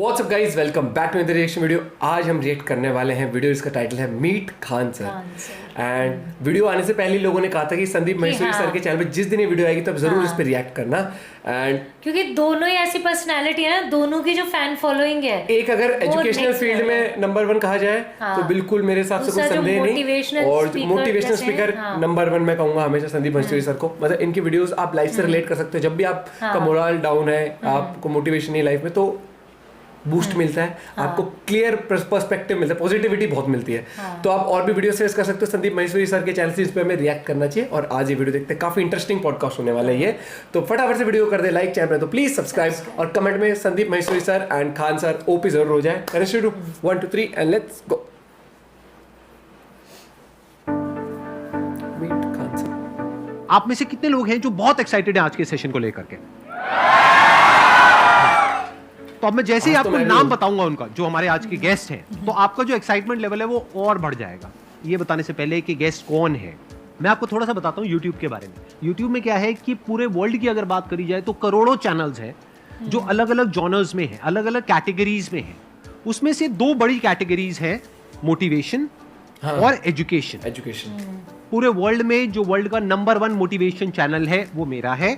WhatsApp guys, welcome back to the reaction video. आज हम react करने वाले हैं वीडियो, इसका टाइटल है meet Khan sir. And video आने से पहले लोगों ने कहा था कि संदीप महेश्वरी सर के चैनल पे जिस दिन ये वीडियो आएगी तब जरूर इस पे रिएक्ट करना। एंड क्योंकि दोनों ही ऐसी पर्सनालिटी है ना, दोनों की जो फैन फॉलोइंग है, एक अगर एजुकेशनल फील्ड में नंबर 1 कहा जाए तो बिल्कुल मेरे हिसाब से कोई संदेह नहीं। और मोटिवेशनल स्पीकर नंबर 1 मैं कहूंगा हमेशा संदीप महेश्वरी सर को। मतलब इनकी वीडियोस आप लाइफ से रिलेट कर सकते हो। जब भी आपका मोरल डाउन है, आपको मोटिवेशन नहीं लाइफ में, तो बूस्ट मिलता है, आपको क्लियर पर्सपेक्टिव मिलता है, पॉजिटिविटी बहुत मिलती है। तो आप और भी वीडियो सर्च कर सकते हो संदीप महेश्वरी सर के चैनल से, इस पे हमें रिएक्ट करना चाहिए। और आज ये वीडियो देखते हैं, काफी इंटरेस्टिंग पॉडकास्ट होने वाला है ये। तो फटाफट से वीडियो कर दे लाइक, चैनल तो प्लीज सब्सक्राइब और कमेंट में Sandeep Maheshwari sir and Khan sir OP जरूर हो जाए। 1 2 3 and let's go. Meet Khan sir. आप में से कितने लोग हैं जो बहुत एक्साइटेड हैं आज के सेशन को लेकर के? तो अब मैं जैसे ही आपको नाम बताऊंगा उनका, जो हमारे आज के गेस्ट हैं, तो आपका जो एक्साइटमेंट लेवल है वो और बढ़ जाएगा। ये बताने से पहले कि गेस्ट कौन है, मैं आपको थोड़ा सा बताता हूँ यूट्यूब के बारे में। यूट्यूब में क्या है कि पूरे वर्ल्ड की अगर बात करी जाए तो करोड़ों चैनल्स हैं जो अलग अलग जॉनर्स में हैं, अलग अलग कैटेगरीज में हैं। उसमें से 2 बड़ी कैटेगरीज हैं, मोटिवेशन और एजुकेशन। पूरे वर्ल्ड में जो वर्ल्ड का नंबर 1 मोटिवेशन चैनल है वो मेरा है,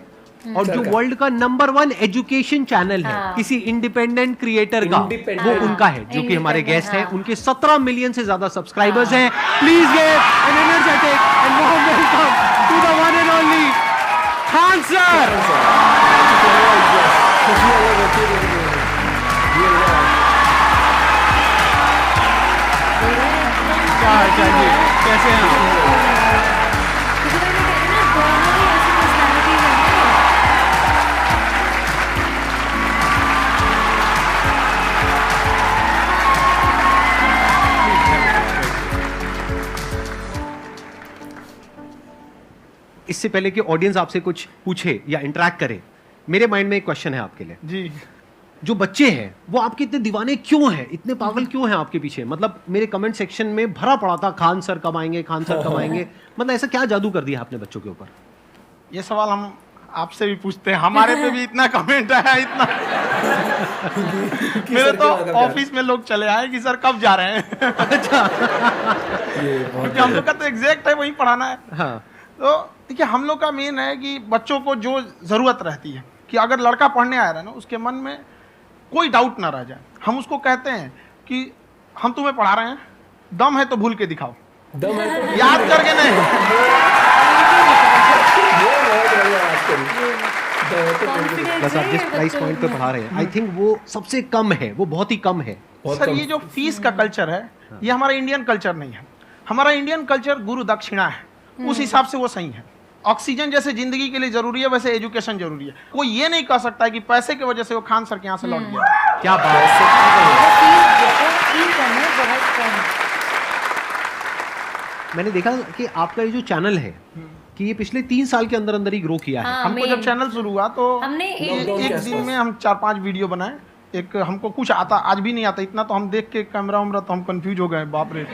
और जो वर्ल्ड का नंबर 1 एजुकेशन चैनल है किसी इंडिपेंडेंट क्रिएटर का, वो उनका है, जो कि हमारे गेस्ट हैं। उनके 17 मिलियन से ज्यादा सब्सक्राइबर्स हैं। Please get an energetic and warm welcome to the one and only Khan sir. कैसे हैं आप? इससे पहले कि ऑडियंस आपसे कुछ पूछे या इंटरेक्ट करे, मेरे माइंड में एक क्वेश्चन है आपके लिए जी। जो बच्चे हैं वो आपके इतने दीवाने क्यों हैं, इतने पागल क्यों हैं आपके पीछे? मतलब मेरे कमेंट सेक्शन में भरा पड़ा था, खान सर कब आएंगे, खान सर कब आएंगे। मतलब ऐसा क्या जादू कर दिया आपने बच्चों के ऊपर? ये सवाल हम आपसे भी पूछते हैं, हमारे पे भी इतना कमेंट आया, इतना मेरे तो ऑफिस में लोग चले आए कि सर कब जा रहे हैं। अच्छा, क्योंकि हम लोग का तो एग्जैक्ट है, वही पढ़ाना है। हाँ। तो देखिए, हम लोग का मेन है कि बच्चों को जो जरूरत रहती है कि अगर लड़का पढ़ने आ रहा है ना, उसके मन में कोई डाउट ना रह जाए। हम उसको कहते हैं कि हम तुम्हें पढ़ा रहे हैं, दम है तो भूल के दिखाओ, दम है तो याद करके नहीं। बस आप जिस प्राइस पॉइंट पे पढ़ा रहे हैं, आई थिंक वो सबसे कम है, वो बहुत ही कम है। सर, ये जो फीस का कल्चर है, ये हमारा इंडियन कल्चर नहीं है। हमारा इंडियन कल्चर गुरु दक्षिणा है, उस हिसाब से वो सही है। ऑक्सीजन जैसे जिंदगी के लिए जरूरी है, वैसे एजुकेशन जरूरी है। कोई ये नहीं कह सकता है कि पैसे की वजह से वो खान सर के यहाँ से लौट गया। क्या बात है। मैंने देखा कि आपका ये जो चैनल है कि ये पिछले 3 साल के अंदर अंदर ही ग्रो किया है। हमको जब चैनल शुरू हुआ तो हमने एक दिन में हम 4-5 वीडियो बनाए। एक हमको कुछ आता, आज भी नहीं आता इतना, तो हम देख के कैमरा उमरा तो हम कंफ्यूज हो गए, बाप रे।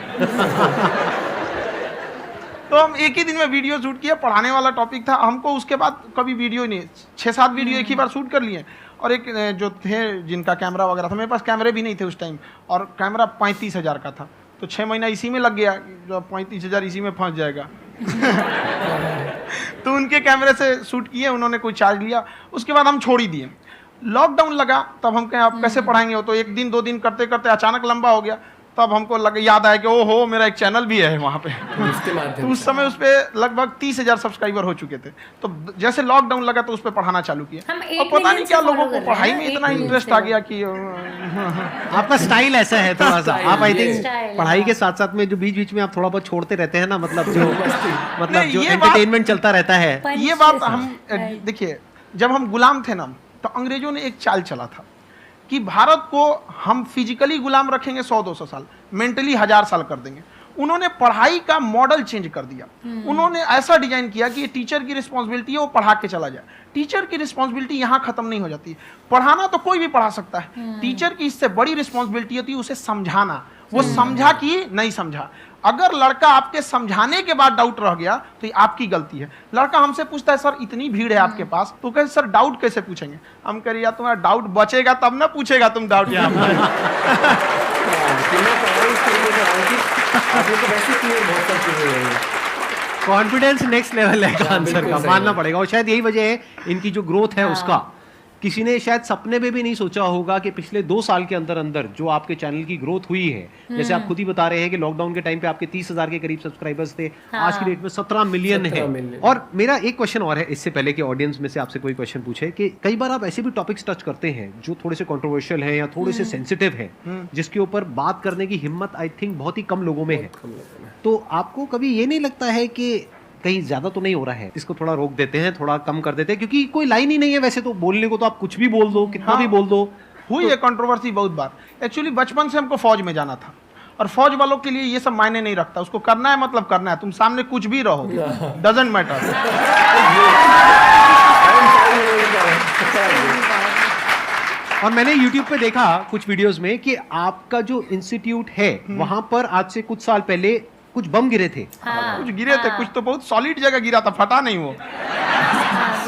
तो हम एक ही दिन में वीडियो शूट किया, पढ़ाने वाला टॉपिक था हमको। उसके बाद कभी वीडियो ही नहीं, 6-7 वीडियो एक ही बार शूट कर लिए। और एक जो थे जिनका कैमरा वगैरह था, मेरे पास कैमरे भी नहीं थे उस टाइम, और कैमरा 35,000 का था। तो 6 महीना इसी में लग गया, जो 35,000 इसी में फंस जाएगा। तो उनके कैमरे से शूट किए, उन्होंने कोई चार्ज लिया, उसके बाद हम छोड़ ही दिए। लॉकडाउन लगा, तब हम कहें आप कैसे पढ़ाएंगे। हो तो 1 दिन 2 दिन करते करते अचानक लंबा हो गया। तब हमको याद आया कि ओहो, मेरा एक चैनल भी है वहाँ पे। तो उस समय उस पे लगभग 30,000 सब्सक्राइबर हो चुके थे। तो जैसे लॉकडाउन लगा तो उस पे पढ़ाना चालू किया, और पता नहीं क्या लोगों को पढ़ाई में इतना इंटरेस्ट आ गया कि आपका स्टाइल ऐसा है थोड़ा सा। आप आई थिंक पढ़ाई के साथ साथ में जो बीच बीच में आप थोड़ा बहुत छोड़ते रहते हैं ना, मतलब जो एंटरटेनमेंट चलता रहता है। ये बात हम देखिए, जब हम गुलाम थे ना, तो अंग्रेजों ने एक चाल चला था कि भारत को हम फिजिकली गुलाम रखेंगे 100-200 साल, मेंटली 1000 साल कर देंगे। उन्होंने पढ़ाई का मॉडल चेंज कर दिया। उन्होंने ऐसा डिजाइन किया कि ये टीचर की रिस्पॉन्सिबिलिटी है, वो पढ़ा के चला जाए। टीचर की रिस्पॉन्सिबिलिटी यहाँ खत्म नहीं हो जाती। पढ़ाना तो कोई भी पढ़ा सकता है, टीचर की इससे बड़ी रिस्पॉन्सिबिलिटी होती है उसे समझाना। वो समझा कि नहीं समझा। अगर लड़का आपके समझाने के बाद डाउट रह गया तो ये आपकी गलती है। लड़का हमसे पूछता है सर इतनी भीड़ है आपके पास, तो कहते सर डाउट कैसे पूछेंगे? हम कह रहे यार तुम्हारा डाउट बचेगा तब ना पूछेगा तुम डाउट यहाँ कॉन्फिडेंस नेक्स्ट लेवल है आंसर का, मानना पड़ेगा। और शायद यही वजह है इनकी जो ग्रोथ है उसका। किसी ने शायद सपने में भी नहीं सोचा होगा कि पिछले 2 साल के अंदर अंदर जो आपके चैनल की ग्रोथ हुई है, जैसे आप खुद ही बता रहे हैं कि लॉकडाउन के टाइम पे आपके 30,000 के करीब सब्सक्राइबर्स थे, आज की डेट में 17 मिलियन है। और मेरा एक क्वेश्चन और है, इससे पहले कि ऑडियंस में से आपसे कोई क्वेश्चन पूछे, कि कई बार आप ऐसे भी टॉपिक्स टच करते हैं जो थोड़े से कंट्रोवर्शियल है या थोड़े से सेंसिटिव है, जिसके ऊपर बात करने की हिम्मत आई थिंक बहुत ही कम लोगों में है। तो आपको कभी ये नहीं लगता है कि कहीं ज्यादा तो नहीं हो रहा है, इसको थोड़ा रोक देते हैं, थोड़ा कम कर देते हैं? क्योंकि कोई लाइन ही नहीं है वैसे तो बोलने को, तो आप कुछ भी बोल दो, कितना भी बोल दो। हुई है कंट्रोवर्सी बहुत बार। एक्चुअली बचपन से हमको फौज में जाना था, और फौज वालों के लिए ये सब मायने नहीं रखता। उसको करना है मतलब करना है, तुम सामने कुछ भी रहो, डजंट मैटर। और मैंने YouTube पे देखा कुछ वीडियोस में कि आपका जो इंस्टीट्यूट है वहां पर आज से कुछ साल पहले कुछ बम गिरे थे। कुछ गिरे थे, कुछ तो बहुत सॉलिड जगह गिरा था, फटा नहीं वो।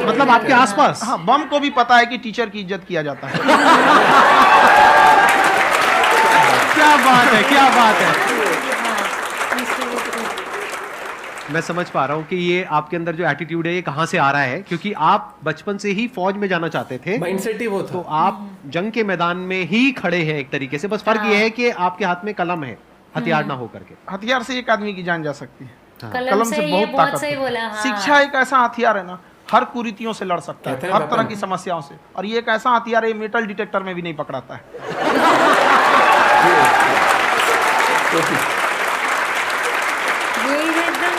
मतलब आपके आसपास? हाँ, बम को भी पता है कि टीचर की इज्जत किया जाता है। क्या बात है, क्या बात है। मैं समझ पा रहा हूँ कि ये आपके अंदर जो एटीट्यूड है ये कहाँ से आ रहा है, क्योंकि आप बचपन से ही फौज में जाना चाहते थे, माइंडसेट ही वो था। तो आप जंग के मैदान में ही खड़े हैं एक तरीके से। बस फर्क ये है कि आपके हाथ में कलम है, हथियार ना हो करके। हथियार से एक आदमी की जान जा सकती है, कलम से बहुत ताकत है। बोला, हाँ। शिक्षा एक ऐसा हथियार है ना, हर कुरीतियों से लड़ सकता है, हर तरह की समस्याओं से। और ये एक ऐसा हथियार है, मेटल डिटेक्टर में भी नहीं पकड़ाता है। ये एकदम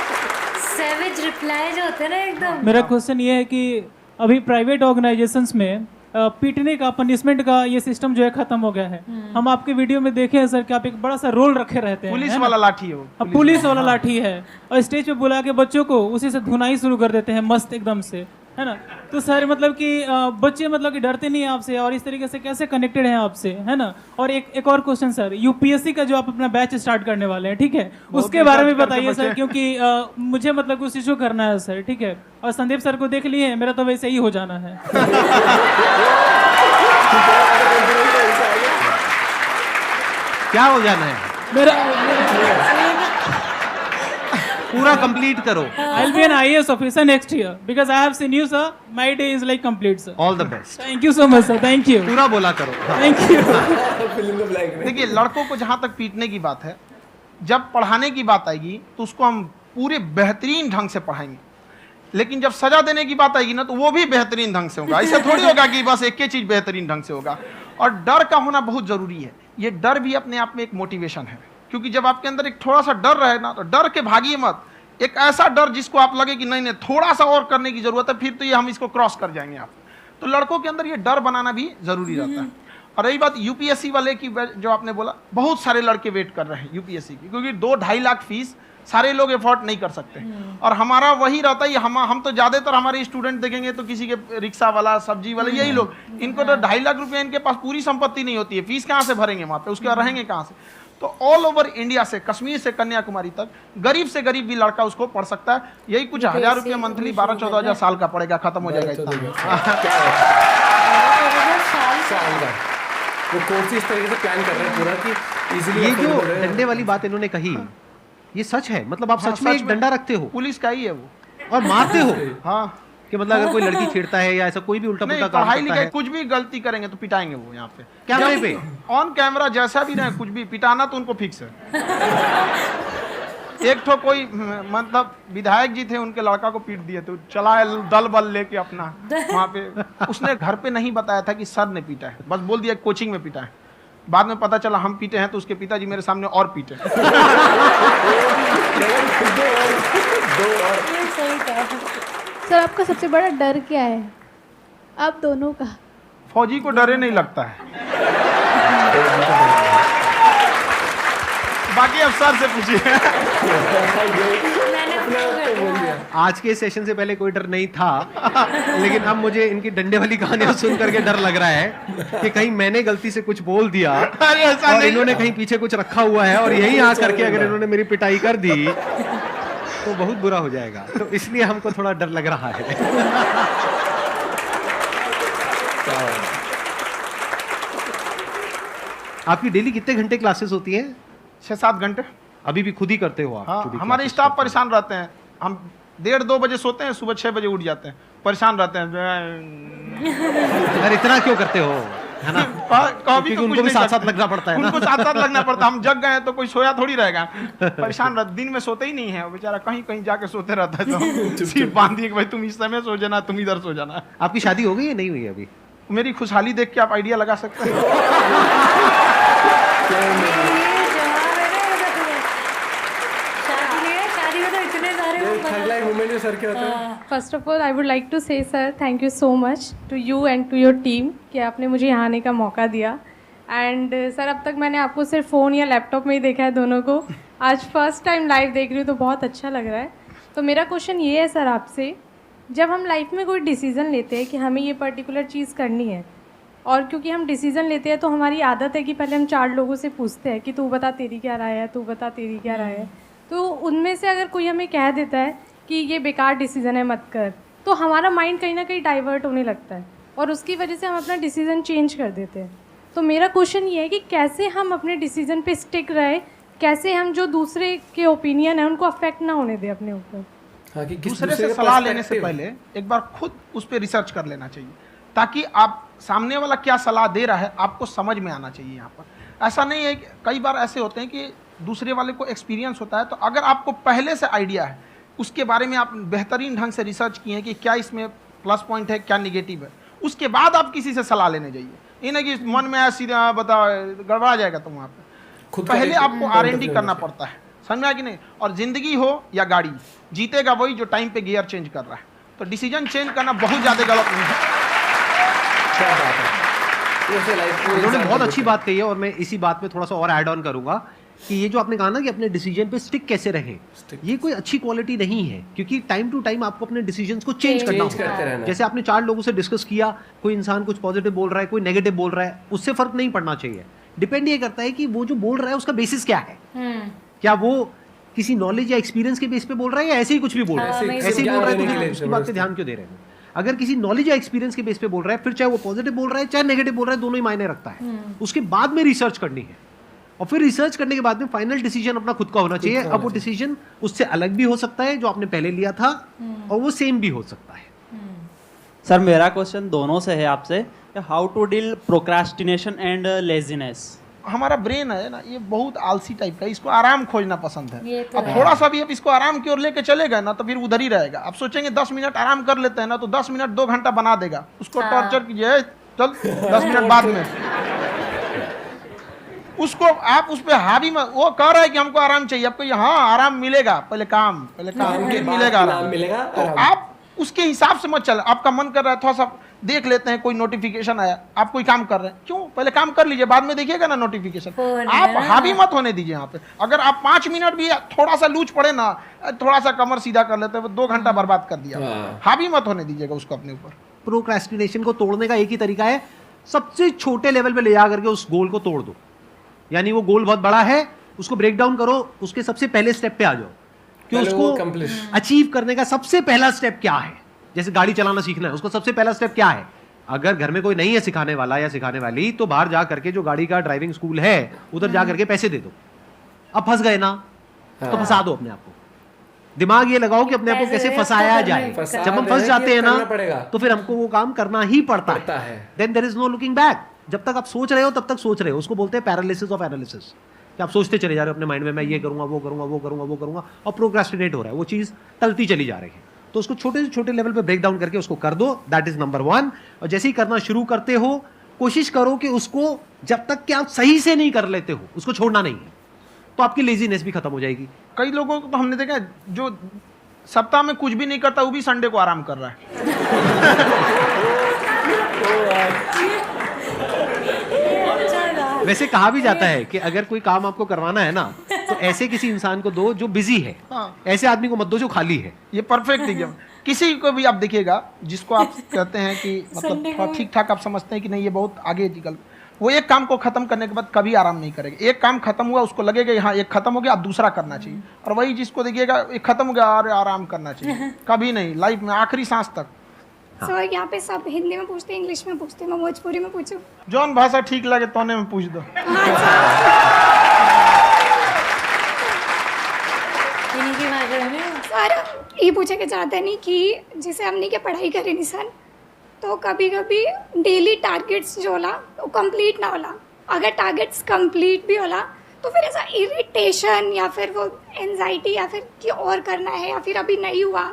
सैवेज रिप्लाई जो होते हैं ना एकदम। मेरा क्वेश्चन ये है कि अभी प्राइवेट ऑर्गेनाइजेशंस में पीटने का, पनिशमेंट का ये सिस्टम जो है खत्म हो गया है। हम आपके वीडियो में देखे हैं सर कि आप एक बड़ा सा रोल रखे रहते हैं, पुलिस वाला लाठी है वो, पुलिस वाला लाठी है, और स्टेज पे बुला के बच्चों को उसी से धुनाई शुरू कर देते हैं मस्त एकदम से, है ना। तो सर मतलब कि बच्चे मतलब कि डरते नहीं हैं आपसे, और इस तरीके से कैसे कनेक्टेड हैं आपसे, है ना। और एक और क्वेश्चन सर, यूपीएससी का जो आप अपना बैच स्टार्ट करने वाले हैं, ठीक है, उसके बारे में बताइए सर, क्योंकि मुझे मतलब कुछ इशू करना है सर, ठीक है। और संदीप सर को देख लिए, मेरा तो वैसे ही हो जाना है। क्या हो जाना है? मेरा पूरा कंप्लीट करो। I'll be an IAS officer next year because I have seen you sir. My day is like complete sir. All the best. Thank you so much sir. Thank you. पूरा बोला करो। Thank you. देखिए, लड़कों को जहां तक पीटने की बात है, जब पढ़ाने की बात आएगी तो उसको हम पूरे बेहतरीन ढंग से पढ़ाएंगे। लेकिन जब सजा देने की बात आएगी ना, तो वो भी बेहतरीन ढंग से होगा। ऐसा थोड़ी होगा कि बस एक ही चीज बेहतरीन ढंग से होगा। और डर का होना बहुत जरूरी है। ये डर भी अपने आप में एक मोटिवेशन है, क्योंकि जब आपके अंदर एक थोड़ा सा डर रहे ना, तो डर के भागिए मत। एक ऐसा डर जिसको आप लगे कि नहीं नहीं थोड़ा सा और करने की जरूरत है, फिर तो ये हम इसको क्रॉस कर जाएंगे आप। तो लड़कों के अंदर ये डर बनाना भी जरूरी रहता है। और रही बात यूपीएससी वाले की, जो आपने बोला, बहुत सारे लड़के वेट कर रहे हैं यूपीएससी की, क्योंकि 2-2.5 लाख फीस सारे लोग एफोर्ड नहीं कर सकते। और हमारा वही रहता है, हम तो ज्यादातर हमारे स्टूडेंट देखेंगे तो किसी के रिक्शा वाला, सब्जी वाला, यही लोग, इनको तो 2.5 लाख रुपया, इनके पास पूरी संपत्ति नहीं होती है, फीस कहाँ से भरेंगे वहां पे, उसके बाद रहेंगे कहाँ से। तो ऑल ओवर इंडिया से, कश्मीर से कन्याकुमारी तक, गरीब से गरीब भी लड़का उसको पढ़ सकता है। यही कुछ 1000 रुपया मंथली 12-14 हजार साल का पड़ेगा, खत्म हो जाएगा इतना। वो कोर्स इस तरीके से प्लान कर रहे हैं पूरा कि इजीली। ये जो डंडे वाली बात इन्होंने कही, ये सच है? मतलब आप सच में एक डंडा रखते हो? पुलिस का ही है वो। और मारते हो? हाँ, कि मतलब अगर कोई लड़की छेड़ता है या ऐसा कोई भी उल्टा पुल्टा काम पढ़ाई करता है, लिखाई कुछ भी गलती करेंगे तो पिटाएंगे वो। यहाँ पे कैमरे पे ऑन कैमरा जैसा भी रहे, कुछ भी पिटाना तो उनको फिक्स है। एक तो कोई मतलब विधायक जी थे, उनके लड़का को पीट दिए, तो चला है दल बल लेके अपना वहाँ पे। उसने घर पे नहीं बताया था कि सर ने पीटा है, बस बोल दिया कोचिंग में पीटा है। बाद में पता चला हम पीटे हैं, तो उसके पिताजी मेरे सामने और पीटे। सर आपका सबसे बड़ा डर क्या है, आप दोनों का? फौजी को डरे नहीं लगता है। बाकी अब सर से पूछिए। मैंने अपना बोल दिया। आज के सेशन से पहले कोई डर नहीं था, लेकिन अब मुझे इनकी डंडे वाली कहानियां सुन करके डर लग रहा है कि कहीं मैंने गलती से कुछ बोल दिया अरे ऐसा और नहीं। इन्होंने कहीं पीछे कुछ रखा हुआ है और यहीं आ करके अगर इन्होंने मेरी पिटाई कर दी तो बहुत बुरा हो जाएगा, तो इसलिए हमको थोड़ा डर लग रहा है। आपकी डेली कितने घंटे क्लासेस होती हैं? 6-7 घंटे। अभी भी खुद ही करते हो आप? हाँ, जो भी हमारे classes स्टाफ करते हो। परेशान रहते हैं। हम 1:30-2 बजे सोते हैं, सुबह 6 बजे उठ जाते हैं, परेशान रहते हैं। यार इतना क्यों करते हो, है ना? कभी क्योंकि तो उनको कुछ भी नहीं साथ-साथ करते। लगना पड़ता है ना। उनको साथ-साथ लगना पड़ता है। हम जग गए तो कोई सोया थोड़ी रहेगा। परेशान रह, दिन में सोते ही नहीं है, वो बेचारा कहीं कहीं जाके सोते रहता है। तो हम सीट बांध दिए कि भाई तुम इस समय सो जाना, तुम इधर सो जाना। आपकी शादी हो गई या नहीं हुई अभी? मेरी खुशहाली देख के आप आइडिया लगा सकते हैं। ये जवाब है ना, ये तो तुम्हें शादी नहीं है, शादी में तो इतने सारे वो थर्ड लाइन मूवमेंट जो सर के होते हैं। First of all I would like to say sir thank you so much to you and to your team कि आपने मुझे यहाँ आने का मौका दिया। एंड सर अब तक मैंने आपको सिर्फ फ़ोन या लैपटॉप में ही देखा है दोनों को, आज फर्स्ट टाइम लाइव देख रही हूँ तो बहुत अच्छा लग रहा है। तो मेरा क्वेश्चन ये है सर आपसे, जब हम लाइफ में कोई डिसीज़न लेते हैं कि हमें ये पर्टिकुलर चीज़ करनी है, और क्योंकि हम डिसीज़न लेते हैं तो हमारी आदत है कि पहले हम 4 लोगों से पूछते हैं कि तू बता तेरी क्या राय है, तू बता तेरी क्या राय है। तो उनमें से अगर कोई हमें कह देता है कि ये बेकार डिसीज़न है मत कर, तो हमारा माइंड कहीं ना कहीं डाइवर्ट होने लगता है और उसकी वजह से हम अपना डिसीज़न चेंज कर देते हैं। तो मेरा क्वेश्चन ये है कि कैसे हम अपने डिसीज़न पे स्टिक रहे, कैसे हम जो दूसरे के ओपिनियन है उनको अफेक्ट ना होने दें अपने ऊपर। हाँ, कि किस दूसरे से का सलाह लेने से perspective- पहले एक बार खुद उस पर रिसर्च कर लेना चाहिए, ताकि आप सामने वाला क्या सलाह दे रहा है आपको समझ में आना चाहिए। यहाँ पर ऐसा नहीं है कि कई बार ऐसे होते हैं कि दूसरे वाले को एक्सपीरियंस होता है, तो अगर आपको पहले से आइडिया है, उसके बारे में आप बेहतरीन ढंग से रिसर्च किए हैं कि क्या इसमें प्लस पॉइंट है, क्या निगेटिव है, उसके बाद आप किसी से सलाह लेने जाइए। ये नहीं कि मन में आया सीधा बता गड़बड़ा जाएगा। तो वहाँ पे खुद का पहले एक आपको point of R&D view करना होना पड़ता है, समझ में आया कि नहीं। और जिंदगी हो या गाड़ी, जीतेगा वही जो टाइम पे गियर चेंज कर रहा है। तो डिसीजन चेंज करना बहुत ज्यादा गलत नहीं है। क्या बात है, ये से लाइफ में उन्होंने इंसान बहुत को अच्छी बात कही है और मैं इसी बात पे थोड़ा सा और ऐड ऑन करूंगा कि ये जो आपने कहा ना कि अपने डिसीजन पे स्टिक कैसे रहें, ये कोई अच्छी क्वालिटी नहीं है, क्योंकि टाइम टू टाइम आपको अपने डिसीजंस को चेंज करना चेंज होगा। करते रहना है। जैसे आपने 4 लोगों से डिस्कस किया, कोई इंसान कुछ पॉजिटिव बोल रहा है, कोई नेगेटिव बोल रहा है, उससे फर्क नहीं पड़ना चाहिए। डिपेंड ये करता है कि वो जो बोल रहा है उसका बेसिस क्या है। क्या वो किसी नॉलेज या एक्सपीरियंस के बेस पे बोल रहा है या ऐसे ही कुछ भी बोल रहा है? ऐसे ऐसे ही बोल रहा है ज्ञान देने तो के लिए फिर उसकी बात पे ध्यान क्यों दे रहे हैं? अगर किसी नॉलेज या एक्सपीरियंस के बेस पे बोल रहा है, फिर चाहे वो पॉजिटिव बोल रहा है चाहे नेगेटिव बोल रहा है, दोनों ही मायने रखता है। उसके बाद में रिसर्च करनी है और फिर रिसर्च करने के बाद में फाइनल डिसीजन अपना खुद का होना चाहिए। अब वो डिसीजन उससे अलग भी हो सकता है जो आपने पहले लिया था, और वो सेम भी हो सकता है। सर मेरा क्वेश्चन दोनों से है आपसे, how to deal procrastination and laziness. हमारा ब्रेन है ना, ये बहुत आलसी टाइप का है, इसको आराम खोजना पसंद ये है। तो अब थोड़ा सा भी आप इसको आराम की ओर लेके चले गए ना, तो फिर उधर ही रहेगा। आप सोचेंगे 10 मिनट आराम कर लेते हैं ना, तो 10 मिनट 2 घंटा बना देगा। उसको टॉर्चर कीजिए, चल 10 मिनट बाद में। उसको आप उस पर हावी मत, वो कह रहा है कि हमको आराम चाहिए, आपको यहाँ आराम मिलेगा, पहले काम फिर मिलेगा आराम। मिलेगा तो आप उसके हिसाब से मत चले। आपका मन कर रहा है थोड़ा सा देख लेते हैं, कोई नोटिफिकेशन आया, आप कोई काम कर रहे हैं, क्यों पहले काम कर लीजिए, बाद में देखिएगा ना नोटिफिकेशन। आप हावी मत होने दीजिए यहाँ पे। अगर आप 5 मिनट भी थोड़ा सा लूज पड़े ना, थोड़ा सा कमर सीधा कर लेते हैं, 2 घंटा बर्बाद कर दिया। हावी मत होने दीजिएगा उसको अपने ऊपर। प्रोक्रेस्टिनेशन को तोड़ने का एक ही तरीका है, सबसे छोटे लेवल पे ले जा करके उस गोल को तोड़ दो। यानी वो गोल बहुत बड़ा है, उसको ब्रेक डाउन करो, उसके सबसे पहले स्टेप पे आ जाओ कि उसको अचीव करने का सबसे पहला स्टेप क्या है। जैसे गाड़ी चलाना सीखना है, उसको सबसे पहला स्टेप क्या है। अगर घर में कोई नहीं है सिखाने वाला या सिखाने वाली, तो बाहर जा करके जो गाड़ी का ड्राइविंग स्कूल है उधर जा करके पैसे दे दो। अब फंस गए ना, तो फंसा दो अपने आप को। दिमाग ये लगाओ कि अपने आप को कैसे फंसाया जाए। जब हम फंस जाते हैं ना, तो फिर हमको वो काम करना ही पड़ता है। Then there is no looking back. जब तक आप सोच रहे हो तब तक सोच रहे हो, उसको बोलते हैं पैरालिसिस ऑफ एनालिसिस, कि आप सोचते चले जा रहे हो अपने माइंड में, मैं ये करूंगा वो करूंगा वो करूंगा वो करूंगा, और प्रोक्रेस्टिनेट हो रहा है, वो चीज टलती चली जा रही है। तो उसको छोटे से छोटे लेवल पे ब्रेक डाउन करके उसको कर दो, दैट इज नंबर 1। और जैसे ही करना शुरू करते हो, कोशिश करो कि उसको जब तक कि आप सही से नहीं कर लेते हो, उसको छोड़ना नहीं है, तो आपकी लेजीनेस भी खत्म हो जाएगी। कई लोगों को तो हमने देखा है, जो सप्ताह में कुछ भी नहीं करता, वो भी संडे को आराम कर रहा है। वैसे कहा भी जाता है कि अगर कोई काम आपको करवाना है ना, तो ऐसे किसी इंसान को दो जो बिजी है, ऐसे आदमी को मत दो जो खाली है। ये परफेक्ट एग्जाम। किसी को भी आप देखिएगा जिसको आप कहते हैं कि मतलब ठीक ठाक आप समझते हैं कि नहीं ये बहुत आगे निकल, वो एक काम को खत्म करने के बाद कभी आराम नहीं करेगा। एक काम खत्म हुआ उसको लगेगा हाँ एक खत्म हो गया अब दूसरा करना चाहिए, और वही जिसको देखिएगा एक खत्म हो गया अरे आराम करना चाहिए, कभी नहीं, लाइफ में आखिरी सांस तक। सर यहाँ पे सब हिंदी में पूछते हैं, इंग्लिश में पूछते हैं, मैं भोजपुरी में पूछूं? जौन भाषा ठीक लगे तोने में पूछ दो। सर ये पूछे के चाहते नहीं कि जैसे हमने के पढ़ाई करी नहीं सर, तो कभी कभी डेली टारगेट्स जो होला वो कंप्लीट ना होला, अगर टारगेट्स कंप्लीट भी होला तो फिर ऐसा इरिटेशन या फिर वो एंजाइटी या फिर कि और करना है या फिर अभी नहीं हुआ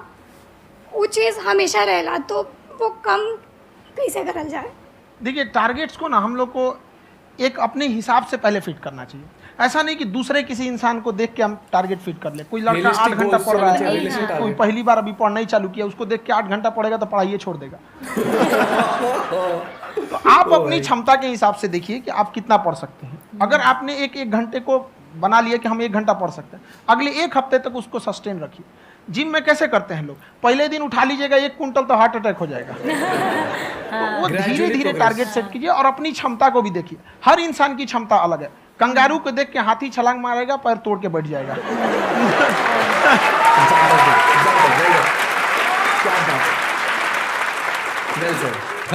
वो चीज़ हमेशा रहेला, तो वो कम कैसे करल जाए? देखिए टारगेट्स को ना हम लोग को एक अपने हिसाब से पहले फिट करना चाहिए। ऐसा नहीं कि दूसरे किसी इंसान को देख के हम टारगेट फिट कर ले। कोई लड़का 8 घंटा पढ़ रहा है, कोई पहली बार अभी पढ़ना ही चालू किया, उसको देख के 8 घंटा पढ़ेगा तो पढ़ाई छोड़ देगा। तो आप अपनी क्षमता के हिसाब से देखिए कि आप कितना पढ़ सकते हैं। अगर आपने एक घंटे को बना लिया कि हम 1 घंटा पढ़ सकते हैं, अगले 1 हफ्ते तक उसको सस्टेन रखिए। जिम में कैसे करते हैं लोग, पहले दिन उठा लीजिएगा 1 कुंटल तो हार्ट अटैक हो जाएगा। तो वो धीरे धीरे टारगेट सेट कीजिए और अपनी क्षमता को भी देखिए। हर इंसान की क्षमता अलग है। कंगारू को देख के हाथी छलांग मारेगा, पैर तोड़ के बैठ जाएगा।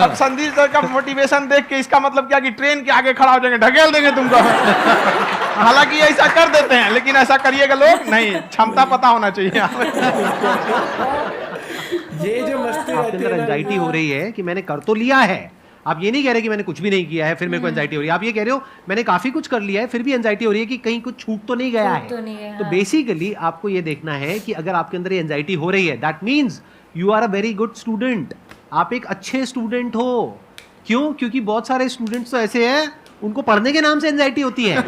अब संदीप सर का मोटिवेशन देख के इसका मतलब क्या कि ट्रेन के आगे खड़ा हो जाएंगे, ढकेल देंगे तुमको। हालांकि ऐसा कर देते हैं, लेकिन ऐसा करिएगा लोग नहीं, क्षमता पता होना चाहिए। ये जो मस्ती आपके अंदर एंजाइटी हो रही है कि मैंने कर तो लिया है, आप ये नहीं कह रहे कि मैंने कुछ भी नहीं किया है फिर मेरे को एंजाइटी हो रही है, आप ये कह रहे हो मैंने काफी कुछ कर लिया है फिर भी एंजाइटी हो रही है कि कहीं कुछ छूट तो नहीं गया है। तो बेसिकली आपको ये देखना है कि अगर आपके अंदर ये एंजाइटी हो रही है, that means you are a very good student, आप एक अच्छे स्टूडेंट हो। क्यों? क्योंकि बहुत सारे स्टूडेंट्स तो ऐसे हैं उनको पढ़ने के नाम से एंजाइटी होती है।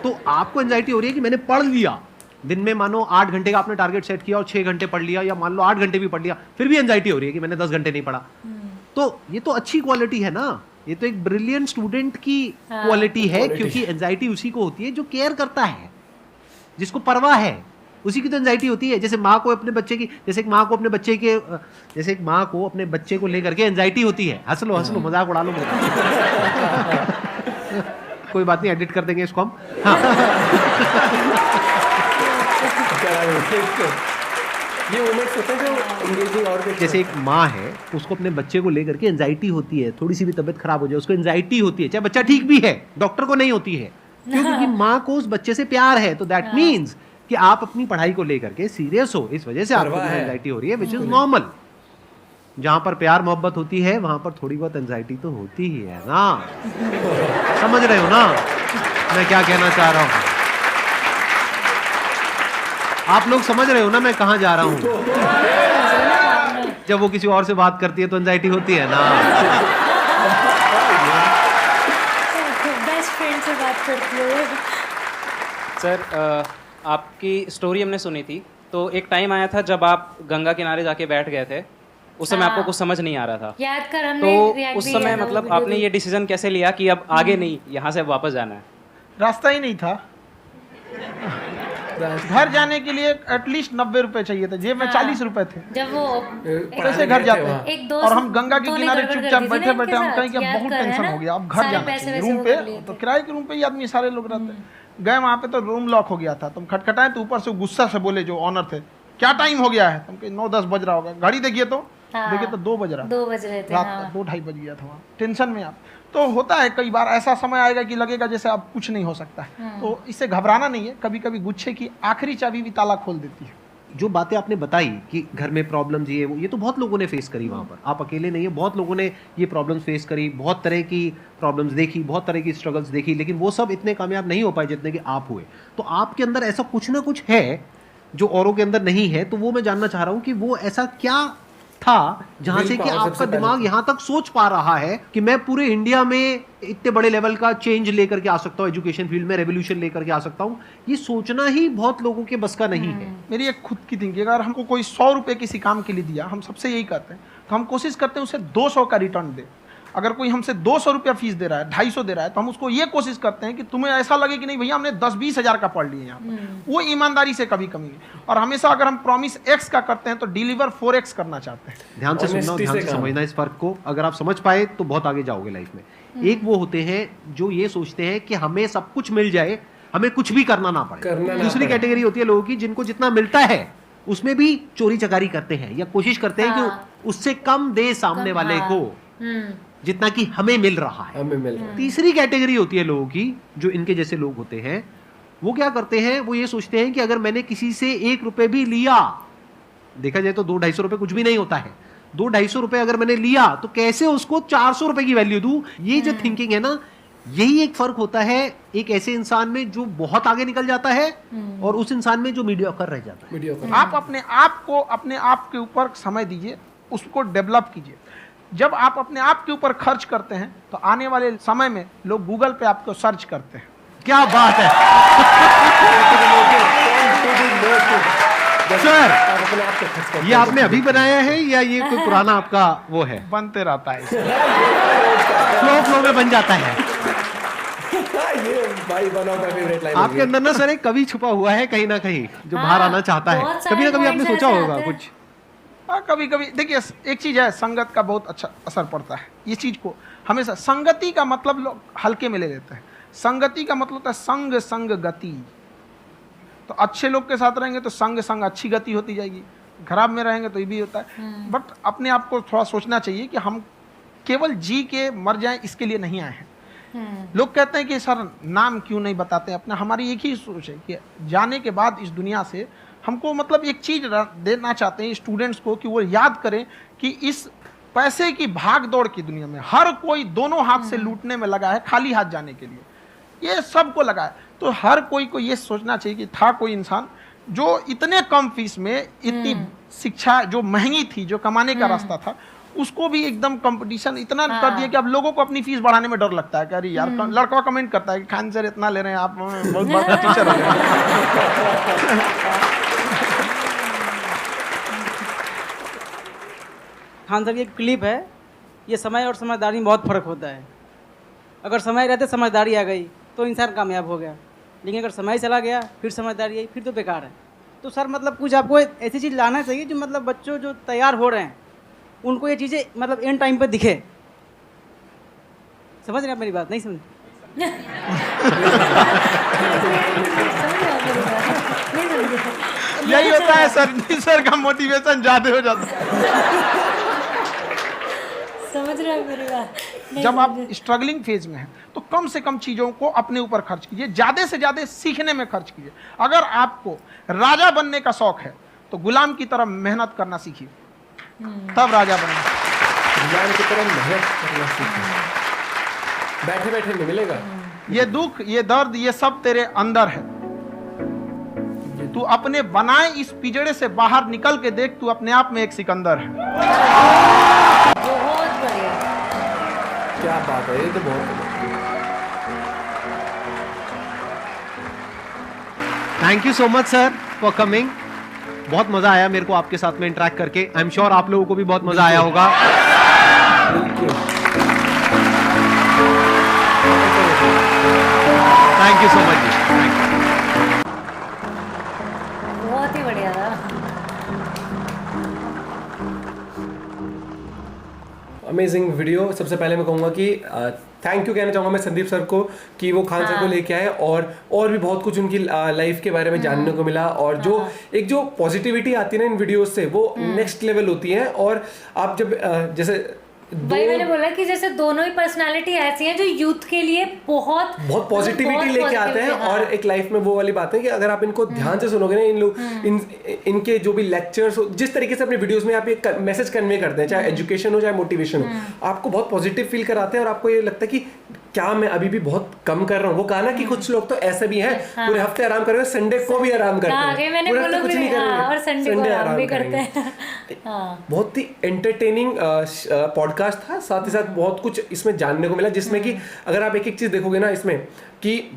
तो आपको एंजाइटी हो रही है कि मैंने पढ़ लिया, दिन में मानो 8 घंटे का आपने टारगेट सेट किया और 6 घंटे पढ़ लिया, या मान लो 8 घंटे भी पढ़ लिया, फिर भी एंजाइटी हो रही है कि मैंने 10 घंटे नहीं पढ़ा। तो ये तो अच्छी क्वालिटी है ना, ये तो एक ब्रिलियंट स्टूडेंट की क्वालिटी है, क्योंकि एंजाइटी उसी को होती है जो केयर करता है, जिसको परवाह है, उसी की तो एंजाइटी होती है। जैसे माँ को अपने बच्चे की, जैसे एक माँ को अपने बच्चे के, जैसे एक माँ को अपने बच्चे को लेकर के एंजाइटी होती है। हंस लो मजाक उड़ा लो कोई बात नहीं, एडिट कर देंगे इसको हम। हाँ। ये मोमेंट्स होते हैं जो एंगेजिंग और जैसे एक माँ है, उसको अपने बच्चे को लेकर के एंजाइटी होती है, थोड़ी सी भी तबीयत खराब हो जाए उसको एंजाइटी होती है, चाहे बच्चा ठीक भी है, डॉक्टर को नहीं होती है। क्यों? क्योंकि माँ को उस बच्चे से प्यार है। तो दैट मीन्स कि आप अपनी पढ़ाई को लेकर के सीरियस हो, इस वजह से आपको एंजाइटी हो रही है, विच इज नॉर्मल। जहां पर प्यार मोहब्बत होती है वहां पर थोड़ी बहुत एंजाइटी तो होती ही है ना। समझ रहे हो ना मैं क्या कहना चाह रहा हूं? आप लोग समझ रहे हो ना मैं कहां जा रहा हूं? जब वो किसी और से बात करती है तो एंजाइटी होती है ना। बेस्ट फ्रेंड से बात करती है। सर आपकी स्टोरी हमने सुनी थी, तो एक टाइम आया था जब आप गंगा किनारे जाके बैठ गए थे, उस समय आपको कुछ समझ नहीं आ रहा था। याद कर हमने तो उस समय मतलब आपने ये डिसीजन कैसे लिया कि अब आगे नहीं, यहाँ से वापस जाना है? रास्ता ही नहीं था। घर जाने के लिए एटलीस्ट 90 रुपए चाहिए थे, जेब में 40 रुपए थे। जब वो कैसे घर जाते हैं? और हम गंगा के किनारे चुपचाप बैठे बैठे हम कहें कि बहुत टेंशन हो गया, अब घर जाना चाहिए। रूम पे तो किराए के रूम पे ही आदमी सारे लोग रहते हैं। गए वहाँ पे तो रूम लॉक हो गया था, तुम खटखटाए तो ऊपर से गुस्सा से बोले जो ऑनर थे, क्या टाइम हो गया है? तुम 9-10 बज रहा होगा, घड़ी देखिए तो देखिए तो 2 बज रहा, 2 बज रहे थे, रात 2-2:30 बज गया था वहाँ। टेंशन में आप तो होता है, कई बार ऐसा समय आएगा कि लगेगा जैसे अब कुछ नहीं हो सकता है। तो इससे घबराना नहीं है, कभी कभी गुच्छे की आखिरी चाबी भी ताला खोल देती है। जो बातें आपने बताई कि घर में प्रॉब्लम्स ये तो बहुत लोगों ने फेस करी वहाँ पर, आप अकेले नहीं है, बहुत लोगों ने ये प्रॉब्लम्स फेस करी, बहुत तरह की प्रॉब्लम्स देखी, बहुत तरह की स्ट्रगल्स देखी, लेकिन वो सब इतने कामयाब नहीं हो पाए जितने कि आप हुए। तो आपके अंदर ऐसा कुछ ना कुछ है जो औरों के अंदर नहीं है, तो वो मैं जानना चाह रहा हूँ कि वो ऐसा क्या था जहां से कि आपका दिमाग यहां तक सोच पा रहा है कि मैं पूरे इंडिया में इतने बड़े लेवल का चेंज लेकर के आ सकता हूं, एजुकेशन फील्ड में रेवोल्यूशन लेकर के आ सकता हूं। ये सोचना ही बहुत लोगों के बस का नहीं है। मेरी एक खुद की थिंकिंग, अगर हमको कोई 100 रुपए किसी काम के लिए दिया, हम सबसे यही करते हैं, तो हम कोशिश करते हैं उसे 200 का रिटर्न दे। अगर कोई हमसे 200 रुपया फीस दे रहा है, 250 दे रहा है, तो हम उसको ये कोशिश करते हैं कि तुम्हें ऐसा लगे कि नहीं भैया हमने 10-20 हज़ार का पढ़ लिया यहाँ पर। वो ईमानदारी से कभी कमी नहीं। और हमेशा अगर हम प्रॉमिस X का करते हैं तो डिलीवर 4X करना चाहते हैं। ध्यान से सुनना, ध्यान से समझना इस फर्क को। अगर आप समझ पाए तो बहुत आगे जाओगे लाइफ में। एक वो होते हैं जो ये सोचते हैं कि हमें सब कुछ मिल जाए, हमें कुछ भी करना ना पड़े। दूसरी कैटेगरी होती है लोगों की जिनको जितना मिलता है उसमें भी चोरी चकारी करते हैं या कोशिश करते हैं कि उससे कम दे सामने वाले को जितना कि हमें मिल रहा है। तीसरी कैटेगरी होती है लोगों की जो इनके जैसे लोग होते हैं, वो क्या करते हैं, वो ये सोचते हैं कि अगर मैंने किसी से 1 रुपए भी लिया, देखा जाए तो 200-250 रुपए कुछ भी नहीं होता है, 200-250 रुपए अगर मैंने लिया तो कैसे उसको 400 रुपए की वैल्यू दूं। ये जो थिंकिंग है ना, यही एक फर्क होता है एक ऐसे इंसान में जो बहुत आगे निकल जाता है और उस इंसान में जो मीडियोकर रह जाता है। आप अपने आप के ऊपर समय दीजिए, उसको डेवलप कीजिए। जब आप अपने आप के ऊपर खर्च करते हैं तो आने वाले समय में लोग गूगल पे आपको सर्च करते हैं। क्या बात है सर, ये आपने अभी बनाया है या ये कोई पुराना आपका वो है? बनते रहता है, फ्लो में बन जाता है। भाई one of my favourite line आपके अंदर ना सर एक कवि छुपा हुआ है कहीं ना कहीं जो बाहर आना चाहता है। कभी ना कभी आपने सोचा होगा कुछ। कभी कभी देखिए, एक चीज है, संगत का बहुत अच्छा असर पड़ता है। ये चीज को हमेशा संगति का मतलब लोग हल्के में ले लेते हैं। संगति का मतलब होता है संग संग गति। तो अच्छे लोग के साथ रहेंगे तो संग संग अच्छी गति होती जाएगी, खराब में रहेंगे तो ये भी होता है। बट अपने आप को थोड़ा सोचना चाहिए कि हम केवल जी के मर जाएं इसके लिए नहीं आए हैं। लोग कहते हैं कि सर नाम क्यों नहीं बताते अपना। हमारी एक ही सोच है कि जाने के बाद इस दुनिया से हमको मतलब एक चीज देना चाहते हैं स्टूडेंट्स को कि वो याद करें कि इस पैसे की भाग दौड़ की दुनिया में हर कोई दोनों हाथ से लूटने में लगा है, खाली हाथ जाने के लिए ये सबको लगा है। तो हर कोई को ये सोचना चाहिए कि था कोई इंसान जो इतने कम फीस में इतनी शिक्षा जो महंगी थी, जो कमाने का रास्ता था, उसको भी एकदम कंपटीशन इतना कर दिया कि अब लोगों को अपनी फीस बढ़ाने में डर लगता है कि अरे यार लड़का कमेंट करता है कि खान सर इतना ले रहे हैं आप, बहुत बड़ा टीचर हो गए। खान सर की एक क्लिप है, ये समय और समझदारी में बहुत फ़र्क होता है। अगर समय रहते समझदारी आ गई तो इंसान कामयाब हो गया, लेकिन अगर समय चला गया फिर समझदारी आई फिर तो बेकार है। तो सर मतलब कुछ आपको ऐसी चीज़ लाना चाहिए जो मतलब बच्चों जो तैयार हो रहे हैं उनको ये चीज़ें मतलब एंड टाइम पे दिखे। समझ रहे हैं आप मेरी बात? नहीं समझ? यही होता है सर का मोटिवेशन ज्यादा हो जाता है। समझ रहे हैं मेरी बात? जब आप स्ट्रगलिंग फेज में हैं तो कम से कम चीजों को अपने ऊपर खर्च कीजिए, ज्यादा से ज्यादा सीखने में खर्च कीजिए। अगर आपको राजा बनने का शौक है तो गुलाम की तरह मेहनत करना सीखिए, तब राजा बनेंगे। गुलाम की तरह मेहनत करना सीखिए, बैठे बैठे नहीं मिलेगा। ये दुख, ये दर्द, ये सब तेरे अंदर है। तू अपने बनाए इस पिंजड़े से बाहर निकल के देख, तू अपने आप में एक सिकंदर है। बहुत बढ़िया, क्या बात है, ये तो बहुत। Thank you so much sir for coming. बहुत मजा आया मेरे को आपके साथ में इंटरेक्ट करके। आई एम श्योर आप लोगों को भी बहुत मजा आया होगा। Thank you so much. बहुत ही बढ़िया था। Amazing video. सबसे पहले मैं कहूँगा कि थैंक यू कहना चाहूँगा मैं संदीप सर को कि वो खान सर को लेके आए और भी बहुत कुछ उनकी लाइफ के बारे में जानने को मिला। और जो एक जो पॉजिटिविटी आती है ना इन वीडियोस से, वो नेक्स्ट लेवल होती है। और आप जब जैसे भाई मैंने बोला कि जैसे दोनों ही पर्सनालिटी ऐसी हैं जो यूथ के लिए बहुत पॉजिटिविटी लेके आते हैं। और एक लाइफ में वो वाली बात है कि अगर आप इनको ध्यान से सुनोगे ना, इन लोग इनके जो भी लेक्चर्स, जिस तरीके से अपने वीडियोस में आप ये मैसेज कन्वे करते हैं, चाहे एजुकेशन हो चाहे मोटिवेशन हो, आपको बहुत पॉजिटिव फील कराते हैं। और आपको ये लगता है कि क्या मैं अभी भी बहुत कम कर रहा हूँ। वो कहा ना कि कुछ लोग तो ऐसे भी हैं पूरे हफ्ते आराम कर रहे हैं, संडे को भी आराम करते हैं, पूरे हफ्ते कुछ नहीं करेंगे और संडे आराम भी करते हैं। बहुत ही एंटरटेनिंग पॉडकास्ट था, साथ ही साथ बहुत कुछ इसमें जानने को मिला, जिसमें कि अगर आप एक एक चीज देखोगे ना इसमें कि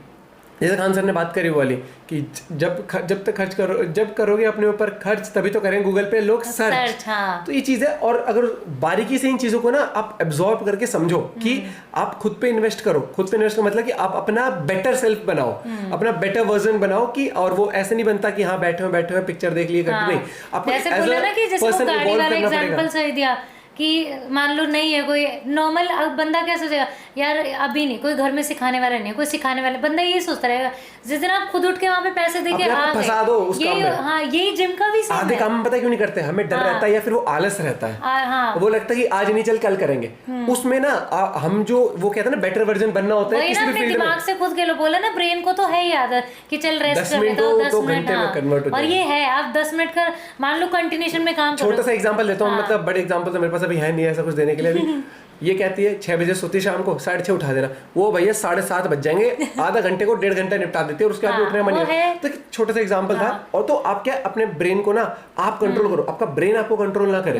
जैसे खान सर ने बात करी वो वाली कि जब करोगे अपने ऊपर खर्च तभी तो करेंगे गूगल पे लोग सर्च। हाँ। तो ये चीज़ है, और अगर बारीकी से इन चीज़ों को ना आप एब्जॉर्ब करके समझो कि आप खुद पे इन्वेस्ट करो। खुद पे इन्वेस्ट का मतलब कि आप अपना बेटर सेल्फ बनाओ, अपना बेटर वर्जन बनाओ कि, और वो ऐसे नहीं बनता कि हाँ बैठे हुए पिक्चर देख लिए करके, नहीं, आपको जैसे बोला ना कि जैसे वो गाड़ी वाला एग्जांपल सही दिया कि मान लो नहीं है कोई नॉर्मल बंदा, क्या सोचेगा यार अभी नहीं, कोई घर में सिखाने वाला नहीं, कोई सिखाने वाला बंदा यही सोचता रहेगा। जिस दिन आप खुद उठ के वहाँ पे पैसे देके फंसा दो उस काम में। हाँ, यही जिम का भी आधे काम में पता क्यों नहीं करते, हमें डर रहता है या फिर वो आलस रहता है। हाँ। वो लगता है कि आज नहीं चल कल करेंगे। उसमें ना हम जो वो कहते हैं ना बेटर वर्जन बनना होता है किसी भी फील्ड में। दिमाग से खुद के लो, बोला ना ब्रेन को तो है ही आदत कि चल रेस्ट कर लेता हूं 10 मिनट, और ये है आप 10 मिनट कर मान लो कंटिन्यूएशन में काम करो। छोटा सा एग्जांपल लेता हूँ, मतलब बड़े एग्जांपल तो मेरे पास अभी है नहीं ऐसा कुछ देने के लिए अभी। ये कहती है 6 बजे सोती शाम को, 6:30 उठा देना, वो भैया 7:30 बज जाएंगे, आधा घंटे को 1.5 घंटा निपटा देती है और उसके बाद उठने मन नहीं। तो छोटा सा एग्जांपल था। और तो आप क्या अपने ब्रेन को ना आप कंट्रोल करो, आपका ब्रेन आपको कंट्रोल ना करे,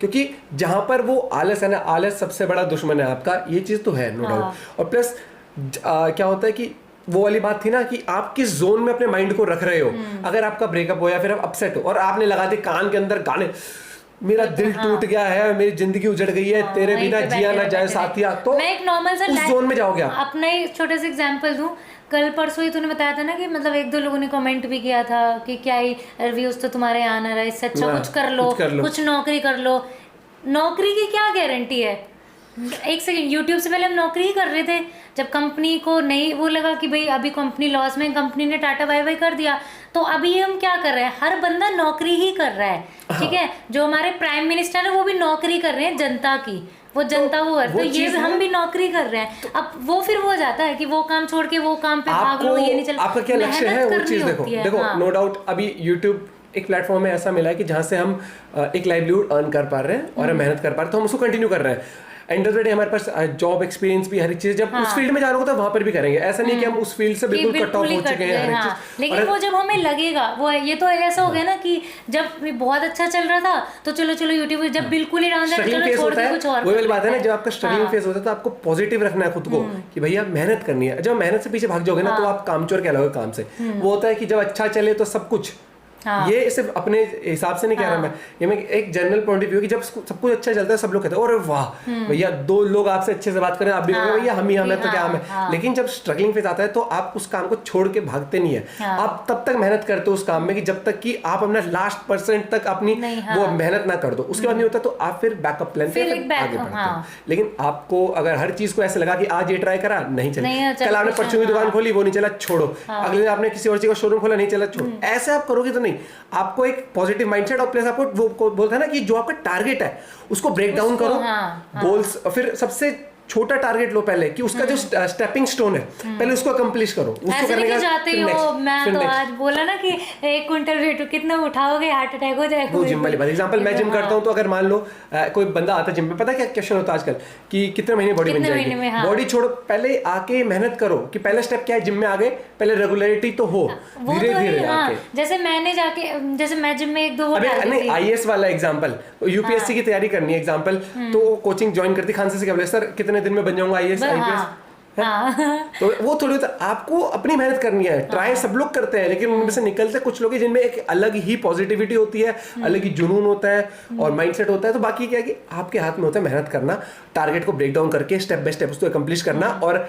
क्योंकि जहां पर वो आलस है ना, आलस सबसे बड़ा दुश्मन है आपका, ये चीज तो है नो डाउट। और प्लस क्या होता है कि वो वाली बात थी ना कि आप किस जोन में अपने माइंड को रख रहे हो। अगर आपका ब्रेकअप हो या फिर आप अपसेट हो और आपने लगा दिए कान के अंदर गाने, मेरा दिल टूट गया है, मेरी जिंदगी उजड़ गई है, तेरे बिना जिया ना जाए साथिया, तो मैं एक नॉर्मल सा उस जोन में जाओगे। अपना ही छोटे से एग्जांपल दूं, कल परसों ही तूने बताया था ना कि मतलब 1-2 लोगों ने कमेंट भी किया था कि क्या ही रिव्यूज तो तुम्हारे आना रहा है, इससे अच्छा कुछ कर लो, कुछ नौकरी कर लो। नौकरी की क्या गारंटी है? एक सेकंड, यूट्यूब से पहले हम नौकरी ही कर रहे थे, जब कंपनी को नहीं वो लगा कि भाई अभी कंपनी लॉस में, कंपनी ने टाटा बाय बाय कर दिया, तो अभी हम क्या कर रहे हैं, हर बंदा नौकरी ही कर रहा है। ठीक है, जो हमारे प्राइम मिनिस्टर है वो भी नौकरी कर रहे हैं जनता की, वो जनता वो है, तो ये हम भी नौकरी कर रहे हैं। अब वो फिर वो जाता है कि वो काम छोड़ के वो काम पे भाग लो, ये नहीं चल, आपका क्या लक्ष्य है वो चीज देखो। नो डाउट अभी यूट्यूब एक प्लेटफॉर्म में ऐसा मिला है कि जहां से हम एक लाइवलीहुड अर्न कर पा रहे हैं और हम मेहनत कर पा रहे हैं, तो हम उसको कंटिन्यू कर रहे हैं। एंड ऑफ द डे हमारे पास जॉब एक्सपीरियंस भी हर एक चीज, जब उस फील्ड में जाना होगा तो वहां पर भी करेंगे। ऐसा नहीं कि हम उस फील्ड से बिल्कुल कट ऑफ हो चुके हैं हर एक चीज। लेकिन वो जब हमें लगेगा, वो ये तो ऐसा हो गया ना कि जब बहुत अच्छा चल रहा था तो चलो यूट्यूब, जब बिल्कुल ही डाउन चलो छोड़ के कुछ और। वही वाली बात है ना, जब आपका स्ट्रगलिंग फेज होता है तो आपको पॉजिटिव रखना है खुद को कि भैया मेहनत करनी है। जब मेहनत से पीछे भाग जाओगे ना तो आप कामचोर कहलाओगे काम से। वो होता है कि जब अच्छा चले तो सब कुछ, ये सिर्फ अपने हिसाब से नहीं कह रहा मैं, ये मैं एक जनरल पॉइंट ऑफ व्यू कि जब सब कुछ अच्छा चलता है सब लोग कहते हैं अरे वाह भैया 2 लोग आपसे अच्छे से बात करें, आप भी कहोगे भैया हम ही हमें तो क्या हमें। लेकिन जब स्ट्रगलिंग फेज आता है तो आप उस काम को छोड़ के भागते नहीं है, आप तब तक मेहनत करते हो उस काम में कि जब तक कि आप अपना लास्ट % तक अपनी वो मेहनत ना कर दो। उसके बाद नहीं होता तो आप फिर बैकअप प्लान पे आगे बढ़ते हो। लेकिन आपको अगर हर चीज को ऐसे लगा कि आज ये ट्राई करा नहीं चला, कल आपने परचून की दुकान खोली वो नहीं चला छोड़ो, अगले दिन आपने किसी और चीज का शोरूम खोला नहीं चला छोड़ो, ऐसे आप करोगे तो नहीं। आपको एक पॉजिटिव माइंडसेट और प्लस आपको वो बोलता है ना कि जो आपका टारगेट है उसको ब्रेक डाउन करो, गोल्स, फिर सबसे छोटा टारगेट लो पहले कि उसका जो स्टेपिंग स्टोन है पहले उसको अकम्प्लिश करो। उसको करने का जाते हो मैं तो आज बोला ना कि 1 क्विंटल वेट कितना उठाओगे हार्ट अटैक हो जाएगा। वो जिम वाली बात, एग्जांपल मैं जिम करता हूं तो अगर मान लो कोई बंदा आता है जिम में, पता क्या क्वेश्चन होता है आजकल कि कितने महीने बॉडी बन जाएगी। बॉडी छोड़ो, पहले आके मेहनत करो कि पहला स्टेप क्या है, जिम में आ गए पहले रेगुलरिटी तो हो, धीरे धीरे आके। जैसे मैंने जाके जैसे मैं जिम में 1-2 नहीं आईएएस वाला एग्जांपल, यूपीएससी की तैयारी करनी है एग्जांपल, तो कोचिंग ज्वाइन करती, खान से क्या बोले सर कितने दिन में बन जाऊंगा आईएएस आईपीएस। तो वो थोड़ी आपको अपनी मेहनत करनी है, ट्राई सब लोग करते हैं लेकिन उनमें से निकलते कुछ लोग हैं जिनमें एक अलग ही पॉजिटिविटी होती है, अलग ही जुनून होता है और माइंडसेट होता है। तो बाकी क्या है कि आपके हाथ में होता है मेहनत करना, टारगेट को ब्रेक डाउन करके स्टेप बाय स्टेप उसको अकम्प्लिश करना। और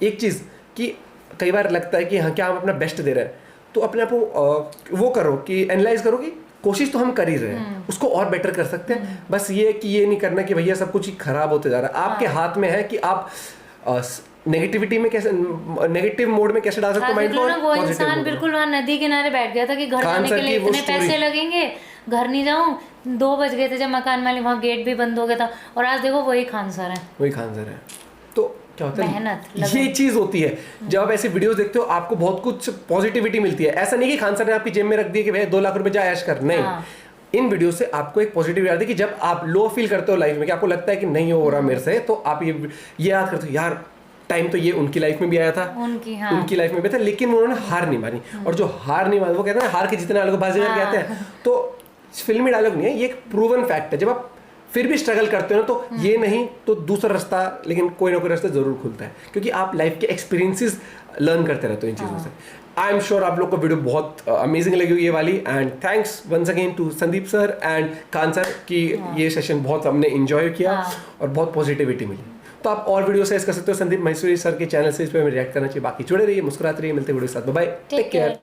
एक चीज कि कई बार लगता है कि हाँ क्या हम अपना बेस्ट दे रहे हैं, तो अपने आप को वो करो कि एनालाइज करो कि कोशिश तो हम कर ही रहे हैं, उसको और बेटर कर सकते हैं। बस ये कि ये नहीं करना कि भैया सब कुछ ही खराब होते जा रहा है। आपके हाथ में है कि आप नेगेटिविटी में कैसे, नेगेटिव मोड में कैसे डाल सकते हो माइंड को। वो इंसान बिल्कुल वहाँ नदी किनारे बैठ गया था कि घर जाने के लिए इतने पैसे लगेंगे, घर नहीं जाऊं, 2 बज गए थे जब मकान मालिक, वहाँ गेट भी बंद हो गया था, और आज देखो वही खान सर है। तो क्या होता है, ये चीज होती है जब आप ऐसे वीडियोस देखते हो आपको बहुत कुछ पॉजिटिविटी मिलती है। ऐसा नहीं कि खान सर ने आपकी जेब में रख दिया कि भैया 2 लाख रुपए जा ऐश कर, नहीं। इन वीडियो से आपको एक पॉजिटिविटी आती है कि जब आप लो फील करते हो लाइफ में कि आपको लगता है कि नहीं हो रहा मेरे से, तो आप ये याद करते हो यार टाइम तो ये उनकी लाइफ में भी आया था, उनकी लाइफ में भी था, लेकिन उन्होंने हार नहीं मानी। और जो हार नहीं मानी, वो कहते हैं हार के जितने लोग बाजीगर कहते हैं, तो फिल्मी डायलॉग नहीं है, ये एक प्रूवन फैक्ट है। जब आप फिर भी स्ट्रगल करते हो ना, तो ये नहीं तो दूसरा रास्ता, लेकिन कोई ना कोई रास्ता जरूर खुलता है, क्योंकि आप लाइफ के एक्सपीरियंसेस लर्न करते रहते हो इन चीज़ों से। आई एम श्योर आप लोग को वीडियो बहुत अमेजिंग लगी हुई ये वाली, and thanks once again to Sandeep sir and Khan sir कि ये सेशन बहुत हमने इंजॉय किया और बहुत पॉजिटिविटी मिली। तो आप और वीडियो से कर सकते हो संदीप महेश्वरी सर के चैनल से, इस पर रिएक्ट करना चाहिए। बाकी जुड़े रहिए, मुस्कुराते रहिए, मिलते वीडियो के साथ, बाय, टेक केयर।